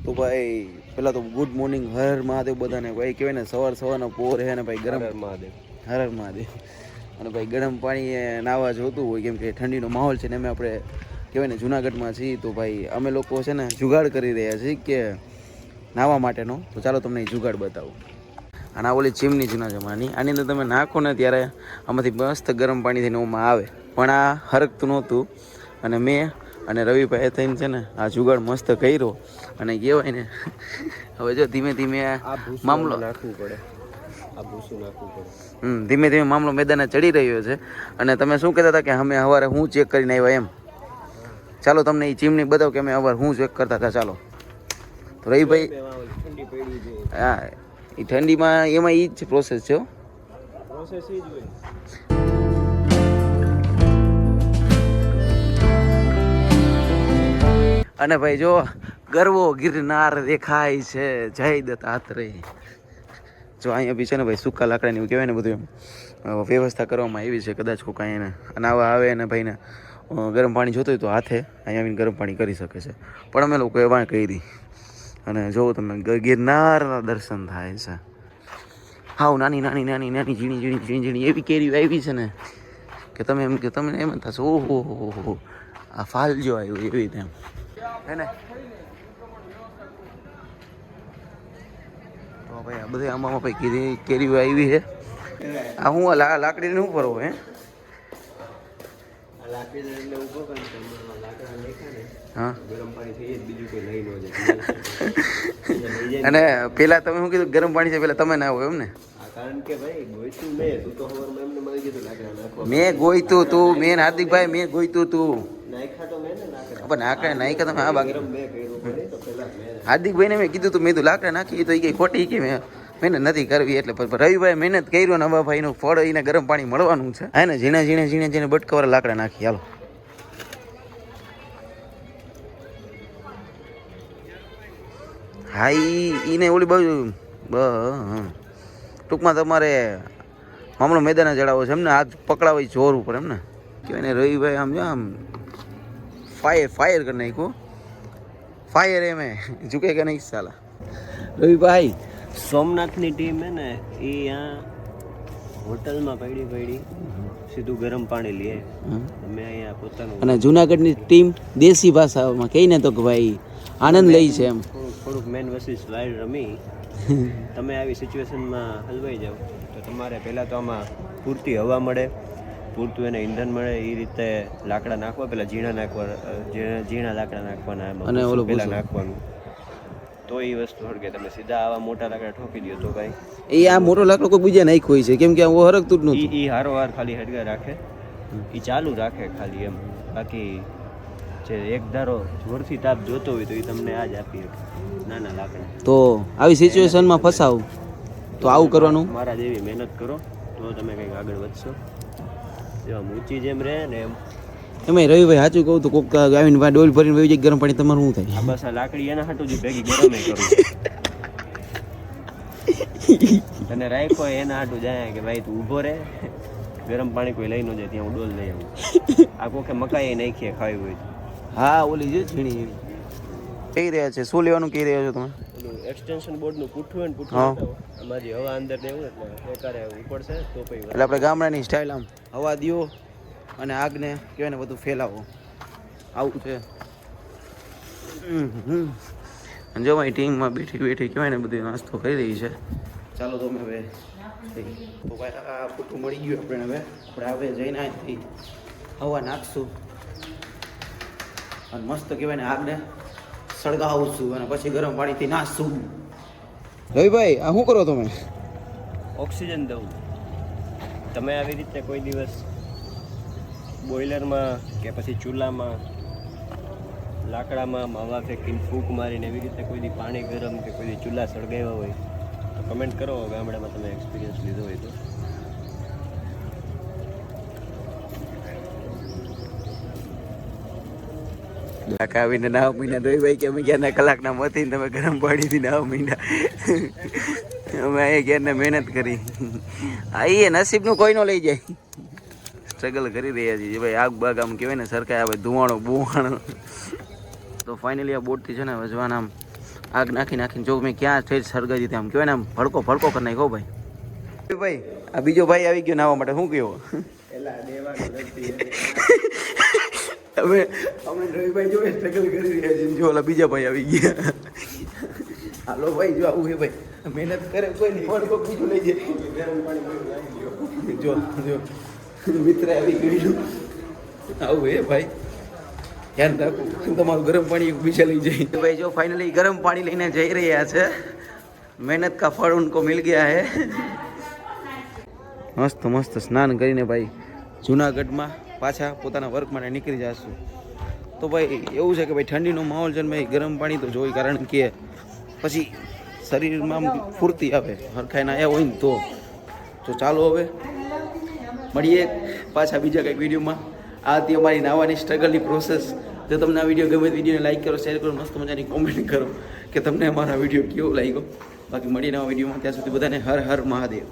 તો ભાઈ પેલા તો ગુડ મોર્નિંગ હર મહાદેવ બધાને ભાઈ કહેવાય ને સવારના પોર હે ને ભાઈ ગરમ હર મહાદેવ અને ભાઈ ગરમ પાણી નાવા જોતું હોય કેમ કે ઠંડીનો માહોલ છે ને અમે આપણે કહેવાય ને જુનાગઢમાં છીએ તો ભાઈ અમે લોકો છે ને જુગાડ કરી રહ્યા છીએ કે નાવા માટેનો. તો ચાલો તમને એ જુગાડ બતાવું. અને આ ઓલી ચીમની જૂના જમાની આની અંદર તમે નાખો ને ત્યારે આમાંથી મસ્ત ગરમ પાણી થઈને ઓમાં આવે પણ આ હરકતું નહોતું અને મેં અને રવિભાઈ થઈને છે ને આ જુગાડ મસ્ત કર્યો અને કહેવાય ને હવે જો ધીમે ધીમે મામલો નાખવું પડે ધીમે ધીમે મામલો મેદાને ચડી રહ્યો છે. અને તમે શું કહેતા હતા કે અમે સવારે હું ચેક કરીને આવ્યા એમ? ચાલો તમને એ ચીમની બતાવો કે અમે સવારે હું ચેક કરતા હતા. ચાલો તો રવિભાઈ હા એ ઠંડીમાં એમાં એ જ પ્રોસેસ છે. અને ભાઈ જો ગરવો ગિરનાર દેખાય છે. જય દત્તાત્રેય. જો અહીંયા બી છે ને ભાઈ સૂકા લાકડાની એવું કહેવાય ને બધું એમ વ્યવસ્થા કરવામાં આવી છે. કદાચ કોઈ કાંઈ એને અને આવા આવે ને ભાઈને ગરમ પાણી જોતું હોય તો હાથે અહીંયા આવીને ગરમ પાણી કરી શકે છે. પણ અમે લોકો એવા કરી અને જો તમે ગિરનારના દર્શન થાય છે. હાવ નાની નાની નાની નાની ઝીણી ઝીણી ઝીણી ઝીણી એવી કેરી આવી છે ને કે તમે એમ કે તમને એમ થશે ઓહો હો આ ફાલ જો આવ્યું એવી રીતે એમ હે ને. તો ભાઈ આ બધે આમાં ભાઈ કેરીઓ આવી છે. આ હું લાકડીને શું કરવો હે? હા અને પેલા તમે શું કીધું ગરમ પાણી છે પેલા તમે ના આવો એમ ને? મેં ગોઈતું તું મેન હાર્દિકભાઈ મેં ગોઈતું તું પણ નાખડા નાખ્યા તમે. હા બાકી હાર્દિકભાઈને મેં કીધું તું મેં તો લાકડા નાખી તો એ કઈ ખોટી કે મહેનત નથી કરવી એટલે રવિભાઈ મહેનત કર્યો ને હવે ભાઈનું ફળ એને ગરમ પાણી મળવાનું છે. હા ને ઝીણા ઝીણા ઝીણા ઝીણા બટકાવાળા લાકડા નાખી. હાલો હા ઈને ઓલી બાજુ ટૂંકમાં તમારે મામલો મેદાને ચડાવો છે એમને? હાથ પકડાવો જોર ઉપર એમને કહેવાય ને. રવિભાઈ આમ જો આમ ફાયર કરી નાખ્યું. ફાયર એમે ઝુકે કે નહીં સાલા રવિભાઈ. સોમનાથની ટીમ હે ને એ આ હોટલમાં પડી સીધું ગરમ પાણી લે. અમે અહીંયા પોતાનું અને જુનાગઢની ટીમ દેશી ભાષામાં કહીને તો કે ભાઈ આનંદ લઈ છે એમ. થોડુંક મેન વર્સિસ વાઇલ્ડ રમી. તમે આવી સિચ્યુએશનમાં હલવાઈ જાઓ તો તમારે પહેલાં તો આમાં પૂરતી હવા મળે, પૂરતું એને ઈંધણ મળે. એ રીતે લાકડા નાખવા પહેલાં ઝીણા લાકડા નાખવાના અને ઓલું પહેલાં નાખવાનું તો એ વસ્તુ હળગે. તમે સીધા આવા મોટા લાકડા ઠોકી દો તો ભાઈ એ આ મોટો લાકડો કોઈ બીજા નાખ્યો હોય છે કેમ કે હું હરકતું જ નથી. એ હારોહાર ખાલી હડગા રાખે, એ ચાલુ રાખે ખાલી એમ. બાકી જે એક ધારો જોરથી તાપ જોતો હોય તો એ તમને આ જ આપી નાના લાકડા. તો આવી સિચ્યુએશનમાં ફસાવ તો આવું કરવાનું. મારા જેવી મહેનત કરો તો તમે કંઈક આગળ વધશો. એમ ઊંચી જેમ રહે ને એમ. એમાં રવિભાઈ સાચું કહું તો કોક આવીને ડોલ ભરીને વહી જાય ગરમ પાણી તમારું શું થાય? બસ આ લાકડી એના હાટું જ ભેગી ગરમે કરું તને રાખ્યો એના હાટું જાય કે ભાઈ તું ઊભો રહે ગરમ પાણી કોઈ લઈ ન જાય ત્યાં હું ડોલ લઈ આવું. આ કોકે મકાઈ નાખીએ ખાવી હોય. હા ઓલી છે ઝીણી એવી કહી રહ્યા છે. શું લેવાનું કહી રહ્યા છો તમે? એક્સટેન્શન બોર્ડનું પૂઠું હોય ને પૂઠું આમાં જે હવા અંદર ને એવું એટલે એકારે ઉપડશે તો પછી એટલે આપણે ગામડાની સ્ટાઇલ આમ હવા દો અને આગને કહેવાય ને બધું ફેલાવો આવું છે. અને જો ભાઈ ટીમમાં બેઠી કહેવાય ને બધું નાસ્તો કરી રહી છે. ચાલો તો અમે હવે તો ભાઈ આ પૂઠું મળી ગયું આપણે. હવે જઈને અહીંથી હવા નાખશું અને મસ્ત કહેવાય ને આગને સળગાવશું અને પછી ગરમ પાણીથી નાખશું. રવિભાઈ આ શું કરો તમે? ઓક્સિજન દઉં. તમે આવી રીતે કોઈ દિવસ બોઇલરમાં કે પછી ચૂલામાં લાકડામાં માવા ફેંકીને ફૂંક મારીને એવી રીતે કોઈ દી પાણી ગરમ કે કોઈ દી ચૂલા સળગાવ્યા હોય તો કમેન્ટ કરો. ગામડામાં તમે એક્સપિરિયન્સ લીધો હોય તો. આવીને 9 મહિના રવિભાઈ કે અમે ક્યારના કલાકના મથી તમે ગરમ પાણીથી 9 મહિના અમે અહીંયા ક્યારના મહેનત કરી. આ એ નસીબનું કોઈ ન લઈ જાય. સ્ટ્રગલ કરી રહ્યા છીએ ભાઈ. આગ બાગ આમ કહેવાય ને સરકાય આવે ધુવાણો બુવાણો. તો ફાઇનલી આ બોટથી છે ને વજવાના આમ આગ નાખી નાખીને જો મેં ક્યાં ઠેર સળગાવી દીધી આમ કહેવાય ને આમ ભડકો ભડકો કરી નાખ્યો ભાઈ. ભાઈ આ બીજો ભાઈ આવી ગયો નાવા માટે, શું કહેવો? અમે રવિભાઈ જોડે સ્ટ્રગલ કરી રહ્યા છીએ, જો ઓલા બીજા ભાઈ આવી ગયા. હાલો ભાઈ, જો આવું હે ભાઈ, મહેનત કરે કોઈ નહીં, પણ કોઈ બીજું લઈ જાય. જો જો મિત્ર આવી ગયું, આવું હે ભાઈ, ધ્યાન રાખવું તમારું ગરમ પાણી બીજા લઈ જાય. ભાઈ જો ફાઇનલી ગરમ પાણી લઈને જઈ રહ્યા છે. મહેનત કા ફળ ઉनको મિલ ગયા હે. મસ્ત મસ્ત સ્નાન કરીને ભાઈ જુનાગઢમાં પાછા પોતાના વર્ક માટે નીકળી જશું. તો ભાઈ એવું છે કે ભાઈ ઠંડીનો માહોલ છે ને ભાઈ ગરમ પાણી તો જોઈ, કારણ કે પછી શરીરમાં આમ ફૂર્તિ આવે, હરખાઈને આવ્યા હોય ને તો ચાલો હવે મળીએ પાછા બીજા કંઈક વિડીયોમાં. આ હતી અમારી નાવાની સ્ટ્રગલની પ્રોસેસ. જો તમને આ વિડીયો ગમે, વિડીયોને લાઈક કરો, શેર કરો, મસ્ત મજાની કોમેન્ટ કરો કે તમને અમારા વિડીયો કેવો લાગ્યો. બાકી મળીએ નવા વિડીયોમાં, ત્યાં સુધી બધાને હર હર મહાદેવ.